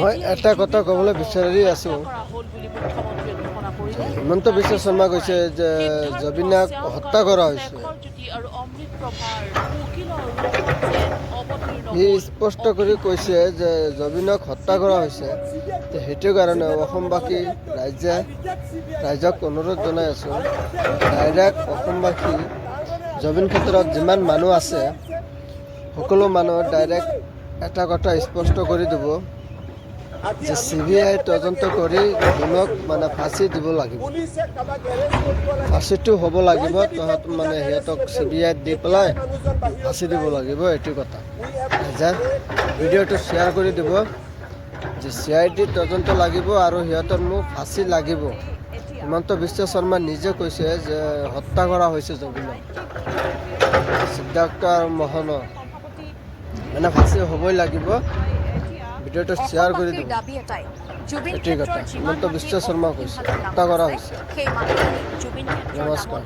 মই এটা কথা ক'বলৈ বিচাৰি আছোঁ। হিমন্ত বিশ্ব শৰ্মা কৈছে যে জবিনাক হত্যা কৰা হৈছে। সি স্পষ্ট কৰি কৈছে যে জবিনক হত্যা কৰা হৈছে। সেইটো কাৰণে অসমবাসী ৰাইজক অনুৰোধ জনাই আছোঁ, ডাইৰেক্ট অসমবাসী জবিন ক্ষেত্ৰত যিমান মানুহ আছে সকলো মানুহ ডাইৰেক্ট এটা কথা স্পষ্ট কৰি দিব যে CBI তদন্ত কৰি জবিনক মানে ফাঁচি দিব লাগিব। ফাঁচিটো হ'ব লাগিব, সিহঁতক CBI দি পেলাই ফাঁচি দিব লাগিব। এইটো কথা ৰাইজে ভিডিঅ'টো শ্বেয়াৰ কৰি দিব যে CID তদন্ত লাগিব আৰু সিহঁতৰ মোক ফাঁচি লাগিব। হিমন্ত বিশ্ব শৰ্মা নিজে কৈছে যে হত্যা কৰা হৈছে জবিনক। সিদ্ধাৰ্থ আৰু মোহনক ফাঁচি হ'বই লাগিব। ভিডিঅ'টো শ্বেয়াৰ কৰি দিব। এইটোৱে কথা হিমন্ত বিশ্ব শৰ্মা কৈছে হত্যা কৰা হৈছে। নমস্কাৰ।